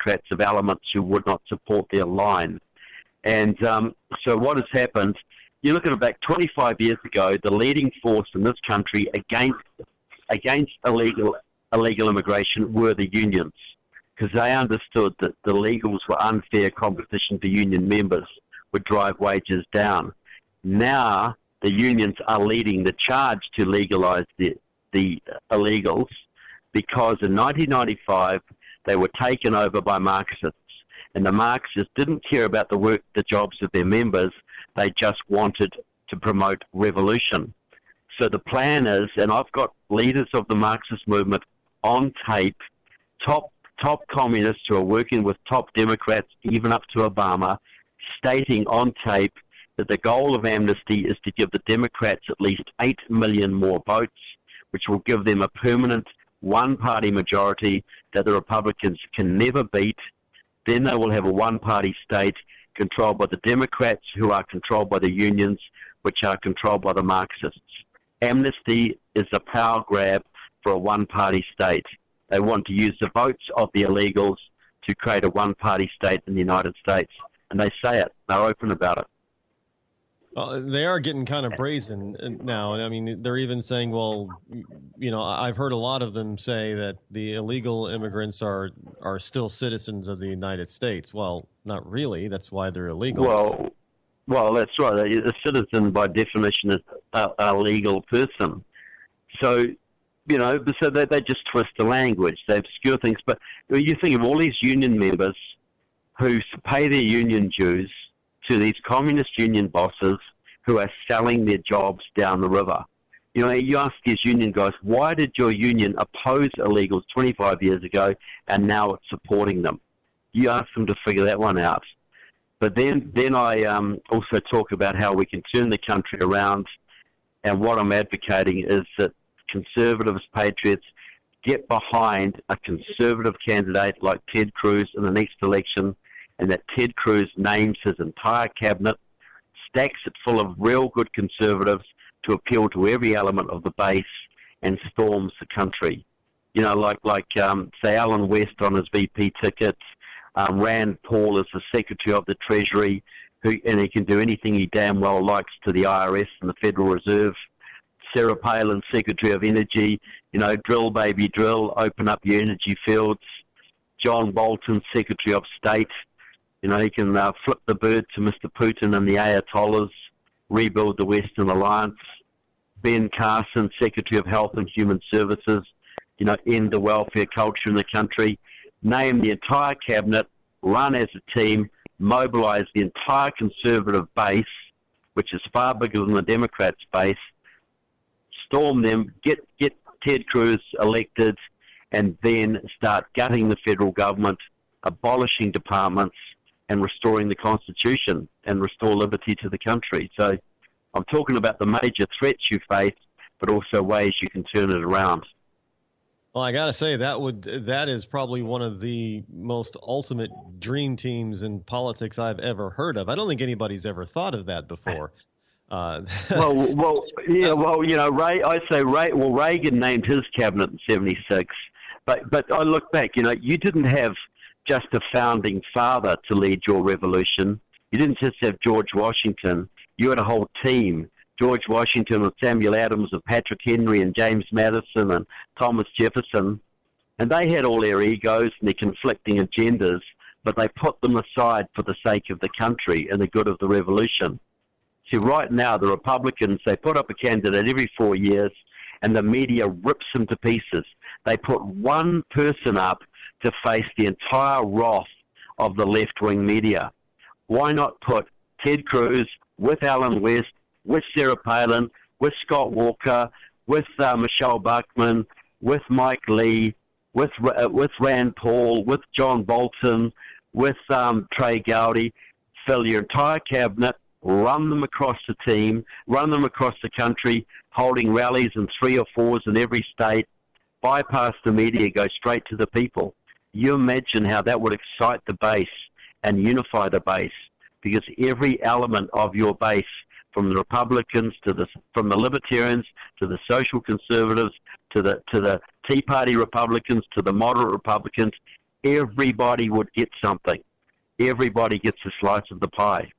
Democrats of elements who would not support their line. And so what has happened, you look at it back 25 years ago, the leading force in this country against illegal immigration were the unions, because they understood that the legals were unfair competition for union members, would drive wages down. Now the unions are leading the charge to legalise the illegals, because in 1995 they were taken over by Marxists, and the Marxists didn't care about the jobs of their members. They just wanted to promote revolution. So the plan is, and I've got leaders of the Marxist movement on tape, top communists who are working with top Democrats, even up to Obama, stating on tape that the goal of amnesty is to give the Democrats at least 8 million more votes, which will give them a permanent one-party majority that the Republicans can never beat. Then they will have a one-party state controlled by the Democrats, who are controlled by the unions, which are controlled by the Marxists. Amnesty is a power grab for a one-party state. They want to use the votes of the illegals to create a one-party state in the United States. And they say it. They're open about it. They are getting kind of brazen now. I mean, they're even saying, well, you know, I've heard a lot of them say that the illegal immigrants are still citizens of the United States. Well, not really. That's why they're illegal. Well, that's right. A citizen, by definition, is a legal person. So, you know, so they just twist the language. They obscure things. But you think of all these union members who pay their union dues to these communist union bosses who are selling their jobs down the river. You know, you ask these union guys, why did your union oppose illegals 25 years ago and now it's supporting them? You ask them to figure that one out. But then I also talk about how we can turn the country around, and what I'm advocating is that conservatives, patriots, get behind a conservative candidate like Ted Cruz in the next election, and that Ted Cruz names his entire cabinet, stacks it full of real good conservatives to appeal to every element of the base, and storms the country. You know, like say Alan West on his VP ticket, Rand Paul is the Secretary of the Treasury, and he can do anything he damn well likes to the IRS and the Federal Reserve. Sarah Palin, Secretary of Energy, you know, drill baby drill, open up your energy fields. John Bolton, Secretary of State, you know, he can flip the bird to Mr. Putin and the Ayatollahs, rebuild the Western Alliance. Ben Carson, Secretary of Health and Human Services, you know, end the welfare culture in the country. Name the entire cabinet, run as a team, mobilize the entire conservative base, which is far bigger than the Democrats' base, storm them, get Ted Cruz elected, and then start gutting the federal government, abolishing departments, and restoring the Constitution and restore liberty to the country. So I'm talking about the major threats you face, but also ways you can turn it around. Well, I got to say, that is probably one of the most ultimate dream teams in politics I've ever heard of. I don't think anybody's ever thought of that before. Well, you know, Reagan named his cabinet in '76, but I look back, you know, you didn't have just a founding father to lead your revolution. You didn't just have George Washington. You had a whole team. George Washington and Samuel Adams and Patrick Henry and James Madison and Thomas Jefferson. And they had all their egos and their conflicting agendas, but they put them aside for the sake of the country and the good of the revolution. See, right now, the Republicans, they put up a candidate every 4 years, and the media rips them to pieces. They put one person up to face the entire wrath of the left-wing media. Why not put Ted Cruz with Alan West, with Sarah Palin, with Scott Walker, with Michelle Bachmann, with Mike Lee, with Rand Paul, with John Bolton, with Trey Gowdy, fill your entire cabinet, run them across the team, run them across the country, holding rallies in 3 or 4s in every state, bypass the media, go straight to the people. You imagine how that would excite the base and unify the base, because every element of your base, from the Republicans from the Libertarians to the Social Conservatives to the Tea Party Republicans to the moderate Republicans, everybody would get something. Everybody gets a slice of the pie.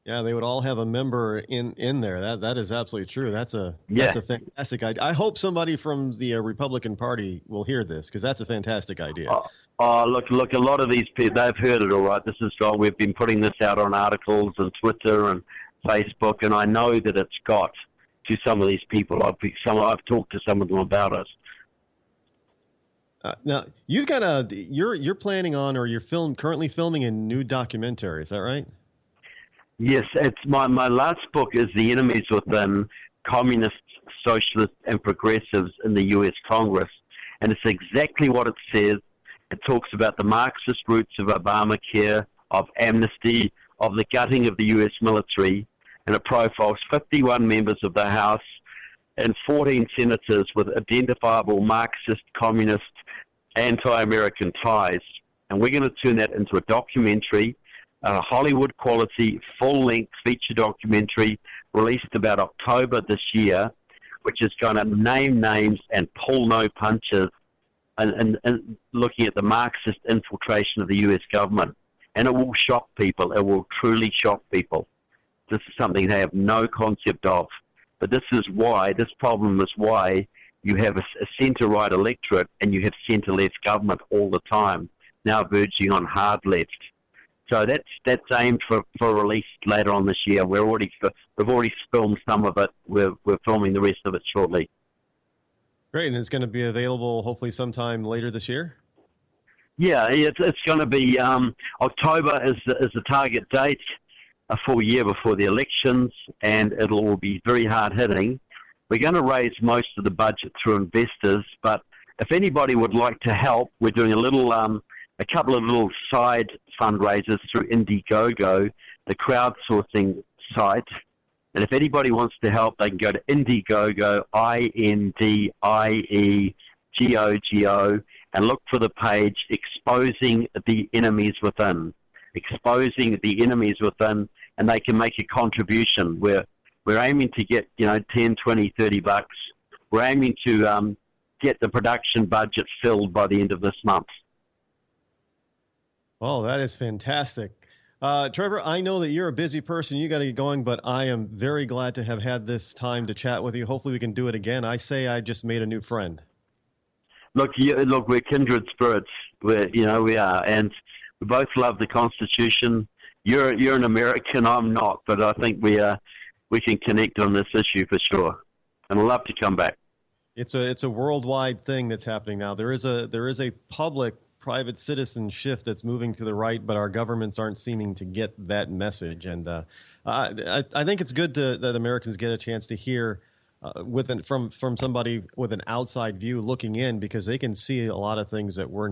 Yeah, they would all have a member in there. That is absolutely true. That's a Yeah. fantastic idea. I hope somebody from the Republican Party will hear this, because that's a fantastic idea. Look, a lot of these people, they've heard it all right. This is gone. We've been putting this out on articles and Twitter and Facebook, and I know that it's got to some of these people. I've talked to some of them about it. Now, you're planning on, or you're currently filming a new documentary. Is that right? Yes, it's my last book is The Enemies Within: Communists, Socialists, and Progressives in the U.S. Congress, and it's exactly what it says. It talks about the Marxist roots of Obamacare, of amnesty, of the gutting of the U.S. military, and it profiles 51 members of the House and 14 senators with identifiable Marxist, communist, anti-American ties. And we're going to turn that into a documentary, a Hollywood-quality, full-length feature documentary released about October this year, which is going to name names and pull no punches and looking at the Marxist infiltration of the U.S. government. And it will shock people. It will truly shock people. This is something they have no concept of. But this problem is why you have a centre-right electorate and you have centre-left government all the time, now verging on hard left. So that's aimed for release later on this year. We've already filmed some of it. We're filming the rest of it shortly. Great, and it's going to be available hopefully sometime later this year? Yeah, it's going to be October is the target date, a full year before the elections, and it'll be very hard-hitting. We're going to raise most of the budget through investors, but if anybody would like to help, we're doing a couple of little side fundraisers through Indiegogo, the crowdsourcing site. And if anybody wants to help, they can go to Indiegogo, INDIEGOGO, and look for the page Exposing the Enemies Within. Exposing the Enemies Within, and they can make a contribution. We're aiming to get, $10, $20, $30. We're aiming to get the production budget filled by the end of this month. Oh, that is fantastic. Trevor, I know that you're a busy person. You got to get going, but I am very glad to have had this time to chat with you. Hopefully we can do it again. I say I just made a new friend. Look, we're kindred spirits. We are, and we both love the Constitution. You're an American, I'm not, but I think we can connect on this issue for sure. And I'd love to come back. It's a worldwide thing that's happening now. There is a private citizen shift that's moving to the right, but our governments aren't seeming to get that message. And I think it's good that Americans get a chance to hear from somebody with an outside view looking in, because they can see a lot of things that we're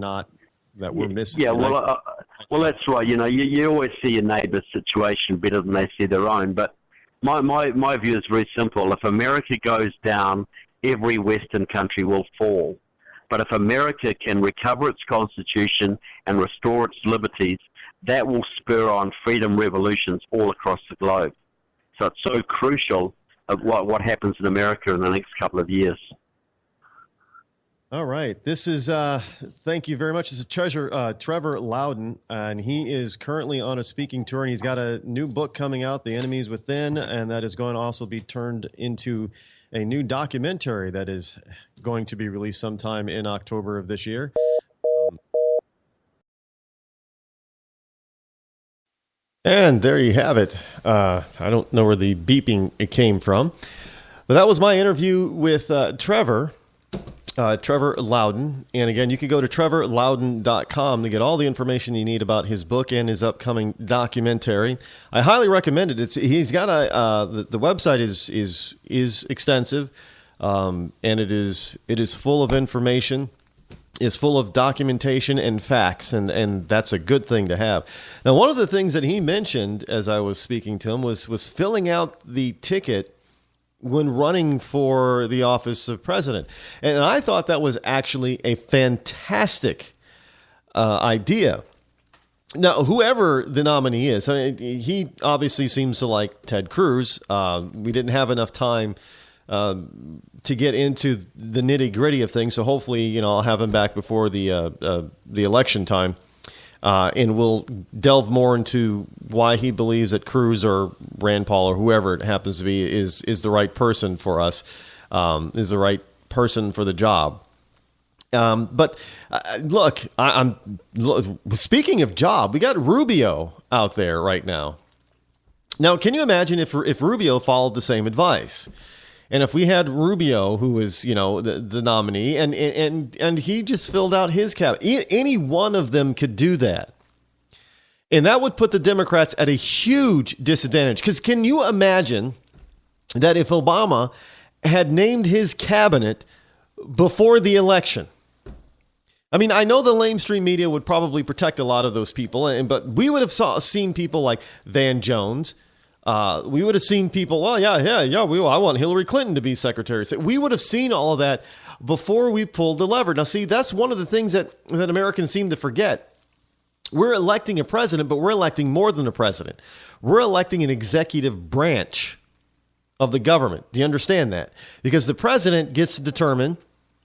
missing. Yeah, well, that's right. You always see your neighbour's situation better than they see their own. But my view is very simple. If America goes down, every Western country will fall. But if America can recover its constitution and restore its liberties, that will spur on freedom revolutions all across the globe. So it's so crucial of what happens in America in the next couple of years. All right. This is, thank you very much. This is Trevor Loudon, and he is currently on a speaking tour, and he's got a new book coming out, The Enemies Within, and that is going to also be turned into a new documentary that is going to be released sometime in October of this year. And there you have it. I don't know where the beeping came from, but that was my interview with Trevor Loudon. And again, you can go to trevorloudon.com to get all the information you need about his book and his upcoming documentary. I highly recommend it. He's got the website is extensive, and it is full of information. Is full of documentation and facts, and that's a good thing to have. Now, one of the things that he mentioned as I was speaking to him was filling out the ticket when running for the office of president. And I thought that was actually a fantastic idea. Now, whoever the nominee is, he obviously seems to like Ted Cruz. We didn't have enough time to get into the nitty gritty of things. So hopefully, I'll have him back before the election time, and we'll delve more into why he believes that Cruz or Rand Paul or whoever it happens to be is the right person for us, is the right person for the job. But look, speaking of job, we got Rubio out there right now. Now, can you imagine if Rubio followed the same advice? And if we had Rubio, who was, the nominee, and he just filled out his cabinet, any one of them could do that. And that would put the Democrats at a huge disadvantage. Because can you imagine that if Obama had named his cabinet before the election? I mean, I know the mainstream media would probably protect a lot of those people, but we would have seen people like Van Jones. We would have seen people, I want Hillary Clinton to be secretary. We would have seen all of that before we pulled the lever. Now, see, that's one of the things that Americans seem to forget. We're electing a president, but we're electing more than a president. We're electing an executive branch of the government. Do you understand that? Because the president gets to determine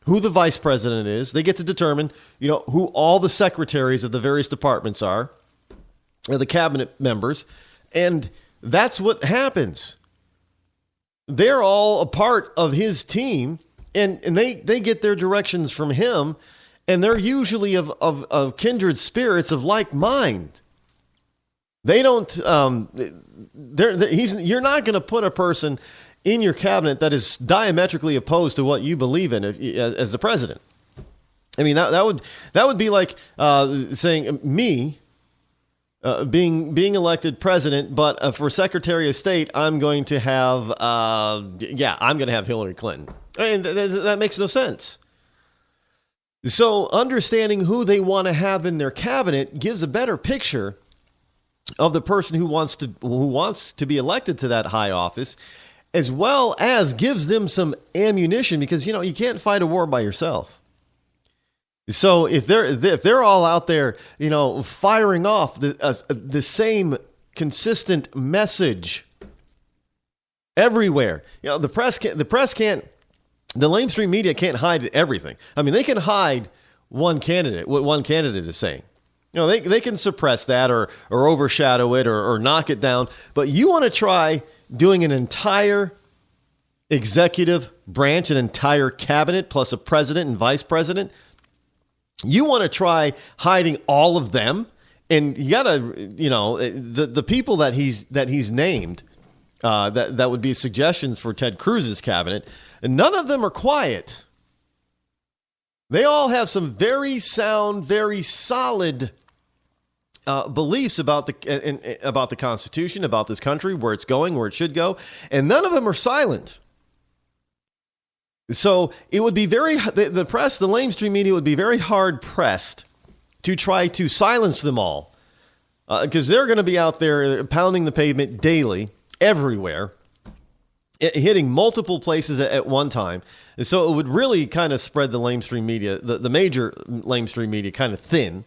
who the vice president is. They get to determine, who all the secretaries of the various departments are, or the cabinet members, and that's what happens. They're all a part of his team, and they get their directions from him, and they're usually of kindred spirits of like mind. They don't. You're not going to put a person in your cabinet that is diametrically opposed to what you believe in as the president. I mean, that would be like saying me. Being elected president, but for Secretary of State, I'm going to have Hillary Clinton. I mean, that makes no sense. So understanding who they want to have in their cabinet gives a better picture of the person who wants to be elected to that high office, as well as gives them some ammunition, because you can't fight a war by yourself. So if they're all out there, firing off the same consistent message everywhere, the mainstream media can't hide everything. I mean, they can hide what one candidate is saying. They can suppress that or overshadow it or knock it down. But you want to try doing an entire executive branch, an entire cabinet, plus a president and vice president. You want to try hiding all of them, and you gotta, the people that he's named, that would be suggestions for Ted Cruz's cabinet, and none of them are quiet. They all have some very sound, very solid beliefs about the Constitution, about this country, where it's going, where it should go, and none of them are silent. So it would be the press, the mainstream media would be very hard pressed to try to silence them all, because they're going to be out there pounding the pavement daily, everywhere, hitting multiple places at one time. And so it would really kind of spread the mainstream media, the major mainstream media, kind of thin,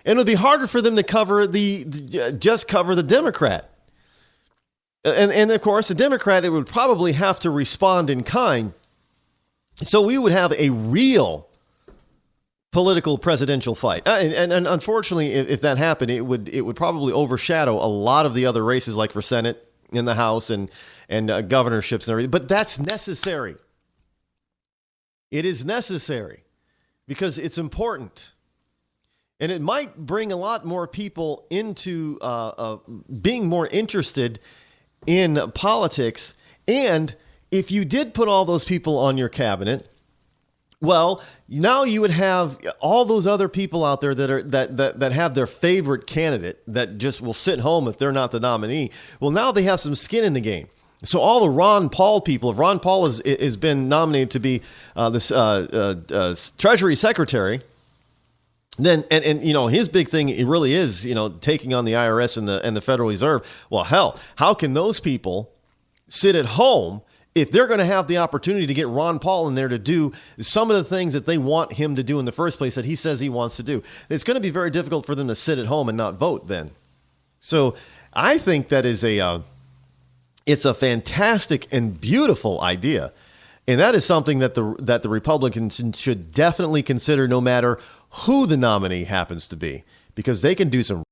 and it would be harder for them to cover the Democrat. And of course, the Democrat, it would probably have to respond in kind. So we would have a real political presidential fight. And unfortunately, if that happened, it would probably overshadow a lot of the other races, like for Senate, in the House, and governorships and everything. But that's necessary. It is necessary because it's important. And it might bring a lot more people into being more interested in politics. And if you did put all those people on your cabinet, well, now you would have all those other people out there that have their favorite candidate that just will sit home if they're not the nominee. Well, now they have some skin in the game. So all the Ron Paul people, if Ron Paul has been nominated to be this Treasury Secretary, then and his big thing, it really is taking on the IRS and the Federal Reserve. Well, hell, how can those people sit at home if they're going to have the opportunity to get Ron Paul in there to do some of the things that they want him to do in the first place that he says he wants to do? It's going to be very difficult for them to sit at home and not vote then. So I think that is It's a fantastic and beautiful idea. And that is something that the Republicans should definitely consider, no matter who the nominee happens to be, because they can do some